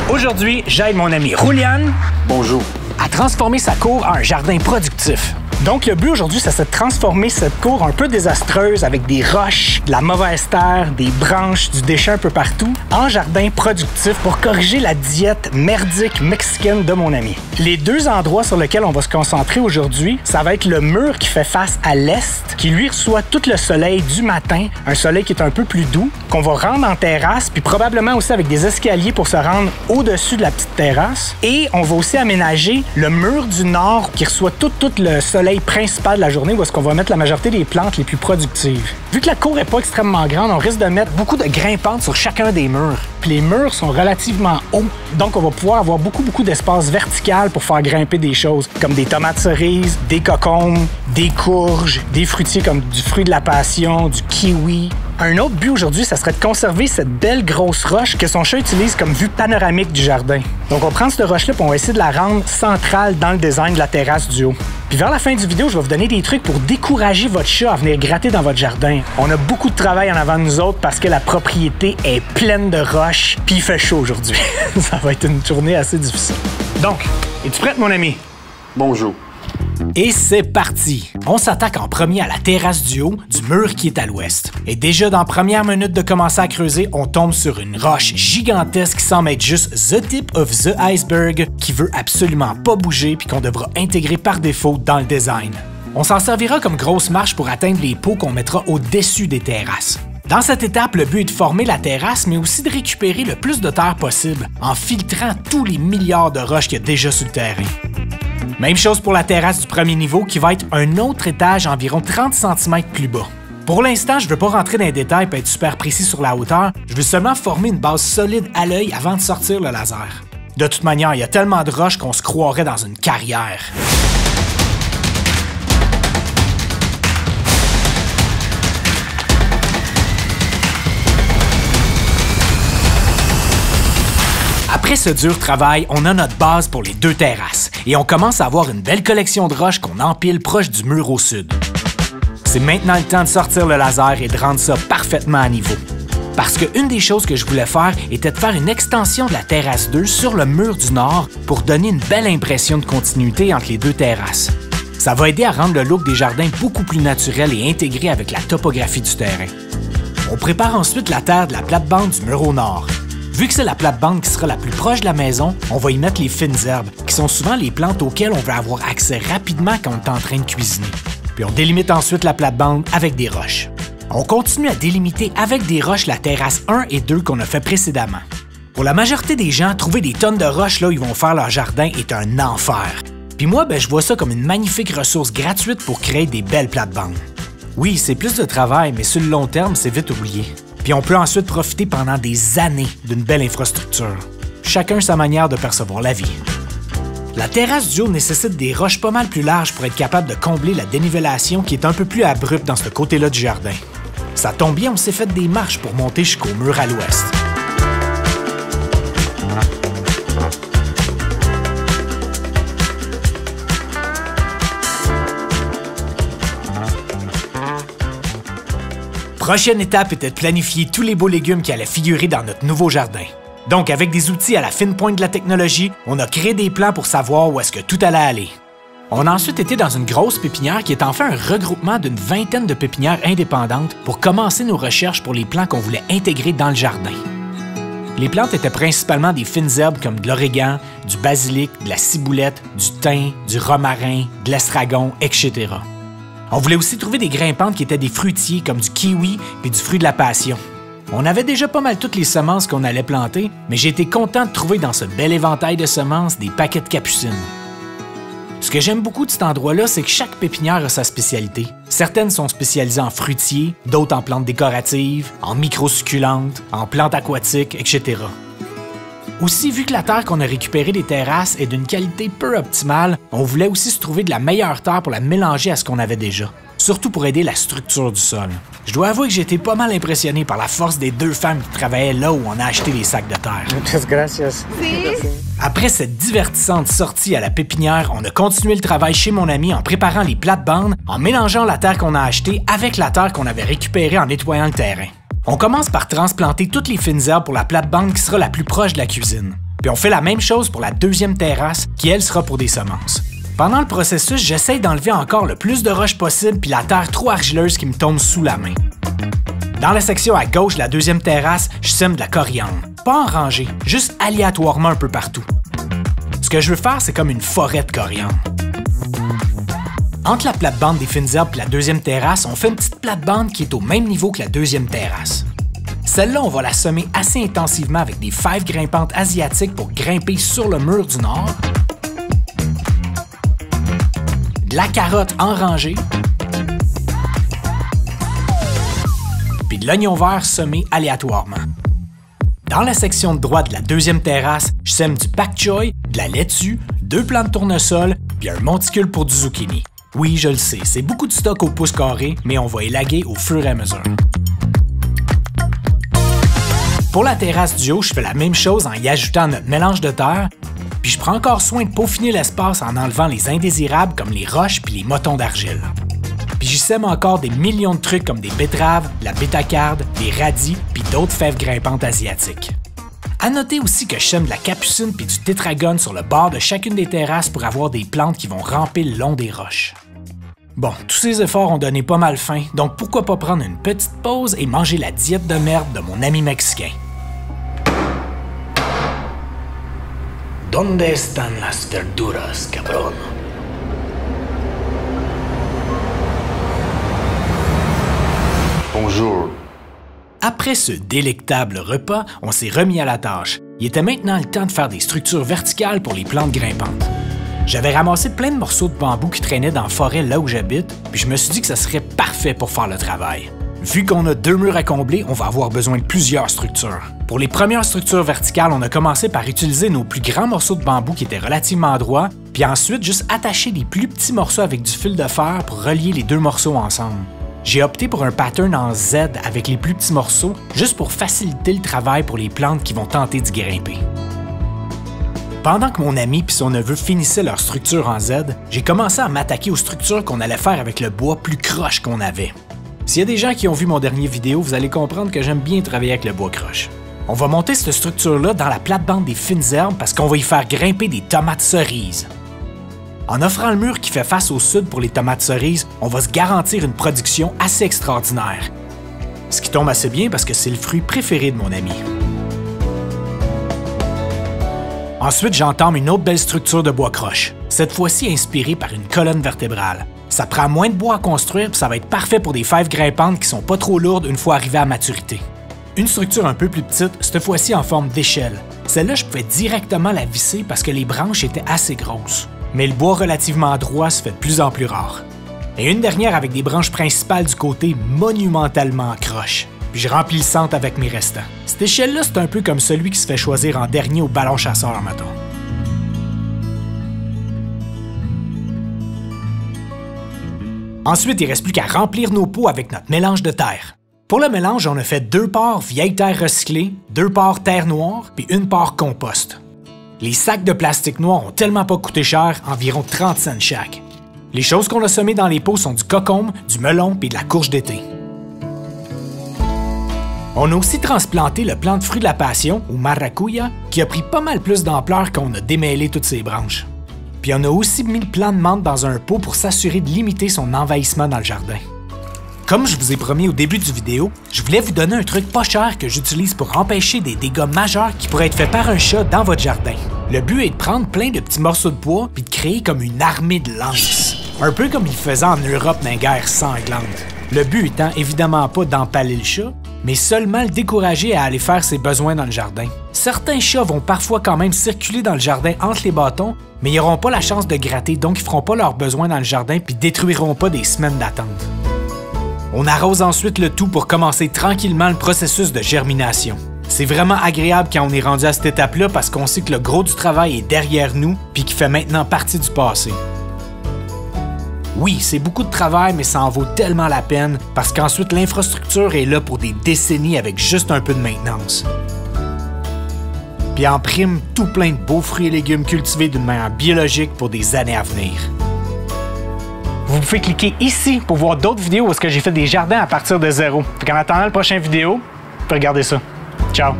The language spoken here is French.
Aujourd'hui, j'aide mon ami Rouliane. Bonjour. À transformer sa cour en un jardin productif. Donc, le but aujourd'hui, ça serait de transformer cette cour un peu désastreuse avec des roches, de la mauvaise terre, des branches, du déchet un peu partout, en jardin productif pour corriger la diète merdique mexicaine de mon ami. Les deux endroits sur lesquels on va se concentrer aujourd'hui, ça va être le mur qui fait face à l'est, qui lui reçoit tout le soleil du matin, un soleil qui est un peu plus doux, qu'on va rendre en terrasse, puis probablement aussi avec des escaliers pour se rendre au-dessus de la petite terrasse. Et on va aussi aménager le mur du nord qui reçoit tout le soleil principal de la journée où est-ce qu'on va mettre la majorité des plantes les plus productives. Vu que la cour n'est pas extrêmement grande, on risque de mettre beaucoup de grimpantes sur chacun des murs. Puis les murs sont relativement hauts, donc on va pouvoir avoir beaucoup d'espace vertical pour faire grimper des choses comme des tomates cerises, des cocombes, des courges, des fruitiers comme du fruit de la passion, du kiwi. Un autre but aujourd'hui, ça serait de conserver cette belle grosse roche que son chat utilise comme vue panoramique du jardin. Donc on prend cette roche-là et on va essayer de la rendre centrale dans le design de la terrasse du haut. Puis vers la fin du vidéo, je vais vous donner des trucs pour décourager votre chat à venir gratter dans votre jardin. On a beaucoup de travail en avant de nous autres parce que la propriété est pleine de roches, puis il fait chaud aujourd'hui. Ça va être une journée assez difficile. Donc, es-tu prête, mon ami? Bonjour. Et c'est parti! On s'attaque en premier à la terrasse du haut du mur qui est à l'ouest. Et déjà dans la première minute de commencer à creuser, on tombe sur une roche gigantesque qui semble être juste the tip of the iceberg qui veut absolument pas bouger puis qu'on devra intégrer par défaut dans le design. On s'en servira comme grosse marche pour atteindre les pots qu'on mettra au-dessus des terrasses. Dans cette étape, le but est de former la terrasse, mais aussi de récupérer le plus de terre possible en filtrant tous les milliards de roches qu'il y a déjà sur le terrain. Même chose pour la terrasse du premier niveau qui va être un autre étage environ 30 cm plus bas. Pour l'instant, je ne veux pas rentrer dans les détails et être super précis sur la hauteur, je veux seulement former une base solide à l'œil avant de sortir le laser. De toute manière, il y a tellement de roches qu'on se croirait dans une carrière. Après ce dur travail, on a notre base pour les deux terrasses et on commence à avoir une belle collection de roches qu'on empile proche du mur au sud. C'est maintenant le temps de sortir le laser et de rendre ça parfaitement à niveau. Parce qu'une des choses que je voulais faire était de faire une extension de la terrasse 2 sur le mur du nord pour donner une belle impression de continuité entre les deux terrasses. Ça va aider à rendre le look des jardins beaucoup plus naturel et intégré avec la topographie du terrain. On prépare ensuite la terre de la plate-bande du mur au nord. Vu que c'est la plate-bande qui sera la plus proche de la maison, on va y mettre les fines herbes, qui sont souvent les plantes auxquelles on veut avoir accès rapidement quand on est en train de cuisiner. Puis on délimite ensuite la plate-bande avec des roches. On continue à délimiter avec des roches la terrasse 1 et 2 qu'on a fait précédemment. Pour la majorité des gens, trouver des tonnes de roches là où ils vont faire leur jardin est un enfer. Puis moi, je vois ça comme une magnifique ressource gratuite pour créer des belles plates-bandes. Oui, c'est plus de travail, mais sur le long terme, c'est vite oublié. Puis on peut ensuite profiter pendant des années d'une belle infrastructure. Chacun sa manière de percevoir la vie. La terrasse du haut nécessite des roches pas mal plus larges pour être capable de combler la dénivellation qui est un peu plus abrupte dans ce côté-là du jardin. Ça tombe bien, on s'est fait des marches pour monter jusqu'au mur à l'ouest. Prochaine étape était de planifier tous les beaux légumes qui allaient figurer dans notre nouveau jardin. Donc, avec des outils à la fine pointe de la technologie, on a créé des plans pour savoir où est-ce que tout allait aller. On a ensuite été dans une grosse pépinière qui est en fait un regroupement d'une vingtaine de pépinières indépendantes pour commencer nos recherches pour les plants qu'on voulait intégrer dans le jardin. Les plantes étaient principalement des fines herbes comme de l'origan, du basilic, de la ciboulette, du thym, du romarin, de l'estragon, etc. On voulait aussi trouver des grimpantes qui étaient des fruitiers comme du kiwi et du fruit de la passion. On avait déjà pas mal toutes les semences qu'on allait planter, mais j'ai été content de trouver dans ce bel éventail de semences des paquets de capucines. Ce que j'aime beaucoup de cet endroit-là, c'est que chaque pépinière a sa spécialité. Certaines sont spécialisées en fruitiers, d'autres en plantes décoratives, en microsucculentes, en plantes aquatiques, etc. Aussi, vu que la terre qu'on a récupérée des terrasses est d'une qualité peu optimale, on voulait aussi se trouver de la meilleure terre pour la mélanger à ce qu'on avait déjà, surtout pour aider la structure du sol. Je dois avouer que j'ai été pas mal impressionné par la force des deux femmes qui travaillaient là où on a acheté les sacs de terre. Muchas gracias. Après cette divertissante sortie à la pépinière, on a continué le travail chez mon ami en préparant les plates-bandes, en mélangeant la terre qu'on a achetée avec la terre qu'on avait récupérée en nettoyant le terrain. On commence par transplanter toutes les fines herbes pour la plate-bande qui sera la plus proche de la cuisine. Puis on fait la même chose pour la deuxième terrasse, qui elle sera pour des semences. Pendant le processus, j'essaye d'enlever encore le plus de roches possible puis la terre trop argileuse qui me tombe sous la main. Dans la section à gauche de la deuxième terrasse, je sème de la coriandre. Pas en rangée, juste aléatoirement un peu partout. Ce que je veux faire, c'est comme une forêt de coriandre. Entre la plate-bande des fines herbes et la deuxième terrasse, on fait une petite plate-bande qui est au même niveau que la deuxième terrasse. Celle-là, on va la semer assez intensivement avec des fèves grimpantes asiatiques pour grimper sur le mur du nord, de la carotte en rangée, puis de l'oignon vert semé aléatoirement. Dans la section de droite de la deuxième terrasse, je sème du pak choy, de la laitue, 2 plants de tournesol, puis un monticule pour du zucchini. Oui, je le sais, c'est beaucoup de stock au pouce carré, mais on va élaguer au fur et à mesure. Pour la terrasse du haut, je fais la même chose en y ajoutant notre mélange de terre, puis je prends encore soin de peaufiner l'espace en enlevant les indésirables comme les roches puis les motons d'argile. Puis j'y sème encore des millions de trucs comme des betteraves, la bétacarde, des radis puis d'autres fèves grimpantes asiatiques. À noter aussi que je sème de la capucine puis du tétragone sur le bord de chacune des terrasses pour avoir des plantes qui vont ramper le long des roches. Bon, tous ces efforts ont donné pas mal faim, donc pourquoi pas prendre une petite pause et manger la diète de merde de mon ami mexicain. ¿Dónde están las verduras, cabrón? Bonjour. Après ce délectable repas, on s'est remis à la tâche. Il était maintenant le temps de faire des structures verticales pour les plantes grimpantes. J'avais ramassé plein de morceaux de bambou qui traînaient dans la forêt là où j'habite, puis je me suis dit que ça serait parfait pour faire le travail. Vu qu'on a 2 murs à combler, on va avoir besoin de plusieurs structures. Pour les premières structures verticales, on a commencé par utiliser nos plus grands morceaux de bambou qui étaient relativement droits, puis ensuite juste attacher les plus petits morceaux avec du fil de fer pour relier les 2 morceaux ensemble. J'ai opté pour un pattern en Z avec les plus petits morceaux, juste pour faciliter le travail pour les plantes qui vont tenter d'y grimper. Pendant que mon ami et son neveu finissaient leur structure en Z, j'ai commencé à m'attaquer aux structures qu'on allait faire avec le bois plus croche qu'on avait. S'il y a des gens qui ont vu mon dernier vidéo, vous allez comprendre que j'aime bien travailler avec le bois croche. On va monter cette structure-là dans la plate-bande des fines herbes parce qu'on va y faire grimper des tomates cerises. En offrant le mur qui fait face au sud pour les tomates cerises, on va se garantir une production assez extraordinaire. Ce qui tombe assez bien parce que c'est le fruit préféré de mon ami. Ensuite, j'entame une autre belle structure de bois croche, cette fois-ci inspirée par une colonne vertébrale. Ça prend moins de bois à construire puis ça va être parfait pour des fèves grimpantes qui sont pas trop lourdes une fois arrivées à maturité. Une structure un peu plus petite, cette fois-ci en forme d'échelle. Celle-là, je pouvais directement la visser parce que les branches étaient assez grosses. Mais le bois relativement droit se fait de plus en plus rare. Et une dernière avec des branches principales du côté monumentalement croche. Puis je remplis le centre avec mes restants. Cette échelle-là, c'est un peu comme celui qui se fait choisir en dernier au ballon chasseur, mettons. Ensuite, il ne reste plus qu'à remplir nos pots avec notre mélange de terre. Pour le mélange, on a fait 2 parts vieille terre recyclée, 2 parts terre noire, puis 1 part compost. Les sacs de plastique noir ont tellement pas coûté cher, environ 30 cents chaque. Les choses qu'on a semées dans les pots sont du cocombe, du melon puis de la courge d'été. On a aussi transplanté le plant de fruit de la passion, ou maracuya, qui a pris pas mal plus d'ampleur quand on a démêlé toutes ses branches. Puis on a aussi mis le plant de menthe dans un pot pour s'assurer de limiter son envahissement dans le jardin. Comme je vous ai promis au début du vidéo, je voulais vous donner un truc pas cher que j'utilise pour empêcher des dégâts majeurs qui pourraient être faits par un chat dans votre jardin. Le but est de prendre plein de petits morceaux de bois puis de créer comme une armée de lances. Un peu comme ils faisaient en Europe dans les guerres sanglantes. Le but étant évidemment pas d'empaler le chat, mais seulement le décourager à aller faire ses besoins dans le jardin. Certains chats vont parfois quand même circuler dans le jardin entre les bâtons, mais ils n'auront pas la chance de gratter, donc ils feront pas leurs besoins dans le jardin puis détruiront pas des semaines d'attente. On arrose ensuite le tout pour commencer tranquillement le processus de germination. C'est vraiment agréable quand on est rendu à cette étape-là parce qu'on sait que le gros du travail est derrière nous puis qu'il fait maintenant partie du passé. Oui, c'est beaucoup de travail, mais ça en vaut tellement la peine parce qu'ensuite l'infrastructure est là pour des décennies avec juste un peu de maintenance. Puis en prime, tout plein de beaux fruits et légumes cultivés d'une manière biologique pour des années à venir. Vous pouvez cliquer ici pour voir d'autres vidéos où est-ce que j'ai fait des jardins à partir de zéro. En attendant la prochaine vidéo, vous pouvez regarder ça. Ciao!